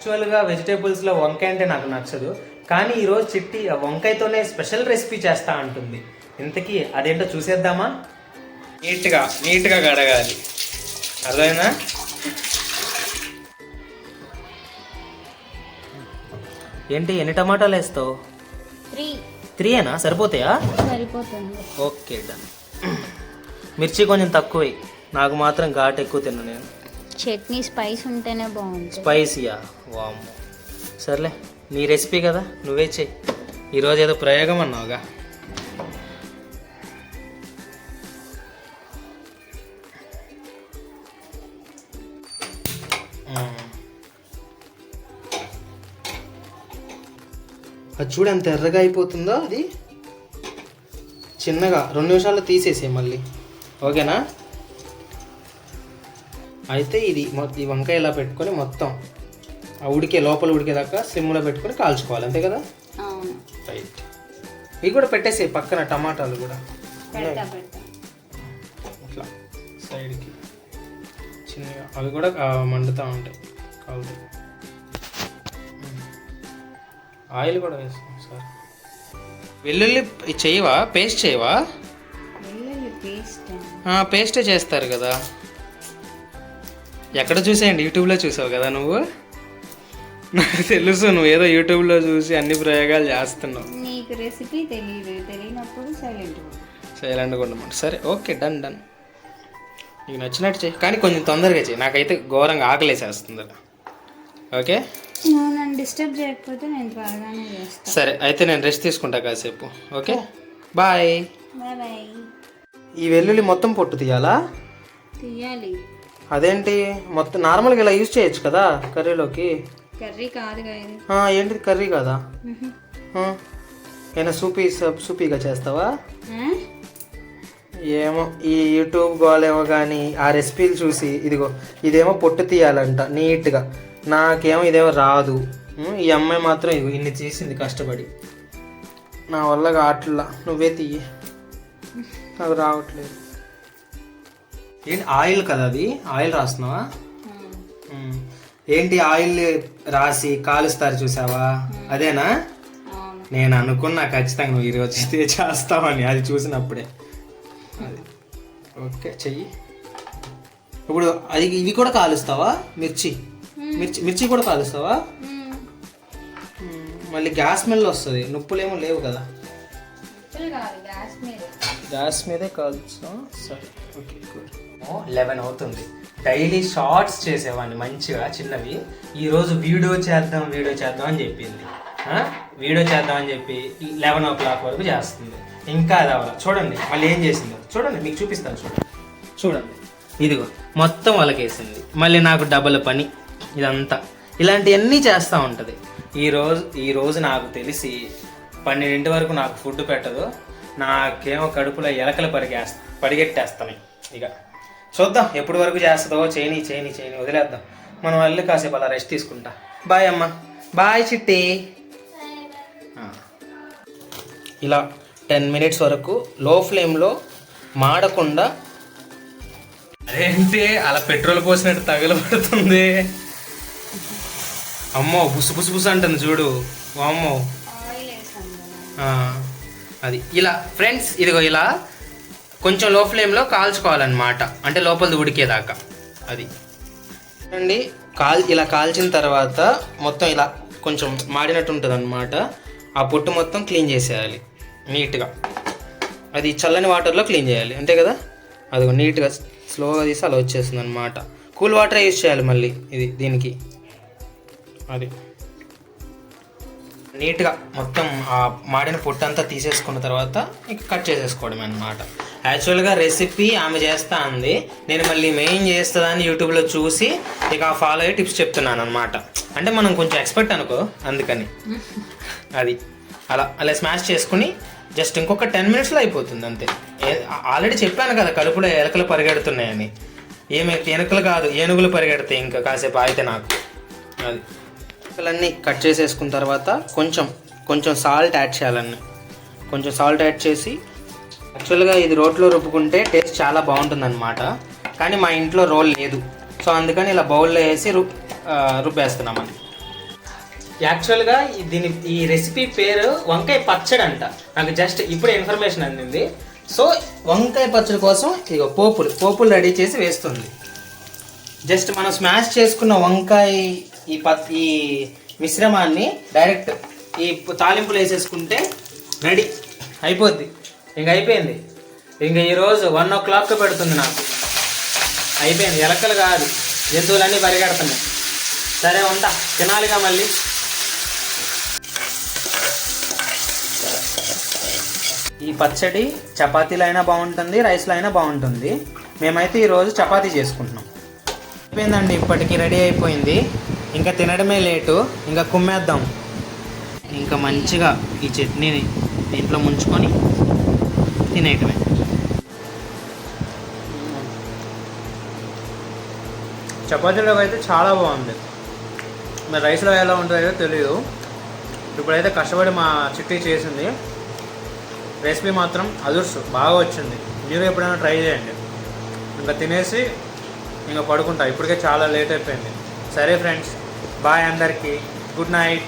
యాక్చువల్గా వెజిటేబుల్స్లో వంకాయ అంటే నాకు నచ్చదు, కానీ ఈరోజు చిట్టి ఆ వంకాయతోనే స్పెషల్ రెసిపీ చేస్తా అంటుంది. ఇంతకీ అదేంటో చూసేద్దామా? నీట్గా కడగాలి, అర్థమైనా? ఏంటి ఎన్ని టమాటాలు వేస్తావు? 3 సరిపోతాయా? సరిపోతుంది. Okay done. మిర్చి కొంచెం తక్కువ, నాకు మాత్రం ఘాటు ఎక్కువ తిన్నా నేను. చట్నీ స్పైస్ ఉంటేనే బాగుంటుంది. స్పైసీయా? వామ్మో, సర్లే నీ రెసిపీ కదా, నువ్వే చెయ్యి. ఈరోజు ఏదో ప్రయోగం అన్నావుగా. అది చూడు ఎంత ఎర్రగా అయిపోతుందో. అది చిన్నగా 2 నిమిషాల్లో తీసేసే మళ్ళీ, ఓకేనా? అయితే ఈ వంకాయ ఇలా పెట్టుకొని మొత్తం లోపల ఉడికేదాకా స్లిమ్లో పెట్టుకొని కాల్చుకోవాలి, అంతే కదా? రైట్. ఇవి కూడా పెట్టేసే పక్కన, టమాటాలు కూడా ఇట్లా సైడ్కి చిన్నగా, అవి కూడా మండుతూ ఉంటాయి, కాలుతాయి. ఆయిల్ కూడా వేస్తాం సార్. వెల్లుల్లి చేయవా? పేస్ట్ చేయవా? పేస్టే చేస్తారు కదా. ఎక్కడ చూసేయండి, యూట్యూబ్లో చూసావు కదా నువ్వు. నాకు తెలుసు నువ్వు ఏదో యూట్యూబ్లో చూసి అన్ని ప్రయోగాలు చేస్తున్నావు. నీకు రెసిపీ తెలియనప్పుడు సైలెంట్గా ఉండమంట. సరే ఓకే, డన్. నీకు నచ్చినట్టు చేయి, కానీ కొంచెం తొందరగా చేయి, నాకైతే ఘోరంగా ఆకలేసేస్తుంది. ఓకే, నన్ను డిస్టర్బ్ చేయకపోతే నేను త్వరగానే చేస్తాను. సరే అయితే నేను రెస్ట్ తీసుకుంటా కాసేపు. Okay, bye. ఈ వెల్లుల్లి మొత్తం పొట్టు తీయాలా? తీయాలి. అదేంటి, మొత్తం నార్మల్గా ఇలా యూజ్ చేయొచ్చు కదా కర్రీలోకి. కర్రీ కాదు. ఏంటిది కర్రీ కాదా? ఏమైనా సూపీగా చేస్తావా? ఏమో ఈ యూట్యూబ్ గోలేమో కానీ ఆ రెసిపీలు చూసి ఇదిగో ఇదేమో పొట్టు తీయాలంట నీట్గా, నాకేమో ఇదేమో రాదు. ఈ అమ్మాయి మాత్రం ఇదిగో ఇన్ని తీసింది కష్టపడి, నా వల్ల కావట్లా. నువ్వే తీయి, నాకు రావట్లేదు. ఏంటి ఆయిల్ కదా అది? ఆయిల్ రాస్తున్నావా? ఏంటి ఆయిల్ రాసి కాలుస్తారు చూసావా, అదేనా? నేను అనుకున్నా ఖచ్చితంగా నువ్వు ఈరోజు చేస్తావని, అది చూసినప్పుడే. అది ఓకే, చెయ్యి. ఇప్పుడు అది ఇవి కూడా కాలుస్తావా? మిర్చి కూడా కాలుస్తావా? మళ్ళీ గ్యాస్ స్మెల్ వస్తుంది, నొప్పులేమో లేవు కదా? గ్యాస్ మీదే కాల్చుతాం. సరే ఓకే, గుడ్. 11 అవుతుంది. డైలీ షార్ట్స్ చేసేవాడిని మంచిగా చిన్నవి. ఈరోజు వీడియో చేద్దాం అని చెప్పింది. వీడియో చేద్దామని చెప్పి 11 o'clock వరకు చేస్తుంది. ఇంకా అది అవ్వాలి. చూడండి మళ్ళీ ఏం చేసిందో చూడండి, మీకు చూపిస్తాను. చూడండి ఇదిగో మొత్తం వలకేసింది. మళ్ళీ నాకు డబుల్ పని ఇదంతా. ఇలాంటివన్నీ చేస్తూ ఉంటుంది. ఈరోజు నాకు తెలిసి 12 వరకు నాకు ఫుడ్ పెట్టదు. నాకేమో కడుపులో ఎలకలు పరిగెట్టేస్తాయి. ఇక చూద్దాం ఎప్పటి వరకు చేస్తుందో. చేయని వదిలేద్దాం. మనం వెళ్ళి కాసేపు అలా రెస్ట్ తీసుకుంటా. బాయ్ అమ్మ. బాయ్ చిట్టి. ఇలా 10 minutes వరకు లో ఫ్లేమ్లో మాడకుండా. అదేంటి అలా పెట్రోల్ పోసినట్టు తగలబడుతుంది? అమ్మో, బుసు అంటుంది చూడు. అమ్మో, అది ఇలా ఫ్రెండ్స్. ఇదిగో ఇలా కొంచెం లో ఫ్లేమ్లో కాల్చుకోవాలన్నమాట, అంటే లోపలిది ఉడికేదాకా. అది అండి. ఇలా కాల్చిన తర్వాత మొత్తం ఇలా కొంచెం మాడినట్టు ఉంటుంది అన్నమాట. ఆ పొట్టు మొత్తం క్లీన్ చేసేయాలి నీట్గా. అది చల్లని వాటర్లో క్లీన్ చేయాలి, అంతే కదా? అదిగో నీట్గా స్లోగా తీసి అలా వచ్చేస్తుంది అన్నమాట. కూల్ వాటర్ యూజ్ చేయాలి మళ్ళీ దీనికి. అది నీట్గా మొత్తం ఆ మాడిన పొట్టు అంతా తీసేసుకున్న తర్వాత ఇక కట్ చేసేసుకోవడం అన్నమాట. యాక్చువల్గా రెసిపీ ఆమె చేస్తా అంది, నేను మళ్ళీ మెయిన్ చేస్తుందని యూట్యూబ్లో చూసి ఇక ఫాలో అయ్యే టిప్స్ చెప్తున్నాను అనమాట. అంటే మనం కొంచెం ఎక్స్పర్ట్ అనుకో, అందుకని. అది అలా స్మాష్ చేసుకుని జస్ట్ ఇంకొక 10 minutesలో అయిపోతుంది అంతే. ఆల్రెడీ చెప్పాను కదా కడుపులో ఎలకలు పరిగెడుతున్నాయని. ఎలకలు కాదు, ఏనుగులు పరిగెడతాయి ఇంకా కాసేపు అయితే నాకు. అది ముక్కలన్నీ కట్ చేసేసుకున్న తర్వాత కొంచెం సాల్ట్ యాడ్ చేయాలన్నీ. కొంచెం సాల్ట్ యాడ్ చేసి, యాక్చువల్గా ఇది రోట్లో రుబ్బుకుంటే టేస్ట్ చాలా బాగుంటుంది అనమాట. కానీ మా ఇంట్లో రోల్ లేదు, సో అందుకని ఇలా బౌల్లో వేసి రుబ్బేస్తున్నామని. యాక్చువల్గా ఈ రెసిపీ పేరు వంకాయ పచ్చడి అంట. నాకు జస్ట్ ఇప్పుడే ఇన్ఫర్మేషన్ అందింది. సో వంకాయ పచ్చడి కోసం ఇక పోపులు రెడీ చేసి వేస్తుంది. జస్ట్ మనం స్మాష్ చేసుకున్న వంకాయ ఈ మిశ్రమాన్ని డైరెక్ట్ ఈ తాలింపులు వేసేసుకుంటే రెడీ అయిపోద్ది. ఇంక అయిపోయింది. ఇంక ఈరోజు 1 o'clock పెడుతుంది నాకు. అయిపోయింది. ఎలకలు కాదు, జంతువులన్నీ పరిగెడుతున్నాయి. సరే ఉంటా, తినాలిగా మళ్ళీ. ఈ పచ్చడి చపాతీలో అయినా బాగుంటుంది, రైస్లో అయినా బాగుంటుంది. మేమైతే ఈరోజు చపాతీ చేసుకుంటున్నాం. అయిపోయిందండి, ఇప్పటికి రెడీ అయిపోయింది. ఇంకా తినడమే లేటు, ఇంకా కుమ్మేద్దాం. ఇంకా మంచిగా ఈ చట్నీని దీంట్లో ముంచుకొని తినేయటమే. చపాతీలో అయితే చాలా బాగుంది. మరి రైస్లో ఎలా ఉంటుందో తెలియదు. ఇప్పుడైతే కష్టపడి మా చిట్టి చేసింది. రెసిపీ మాత్రం అదుర్సు బాగా వచ్చింది. మీరు ఎప్పుడైనా ట్రై చేయండి. ఇంకా తినేసి ఇంకా పడుకుంటా. ఇప్పటికే చాలా లేట్ అయిపోయింది. సరే ఫ్రెండ్స్, బాయ్ అందరికీ. Good night.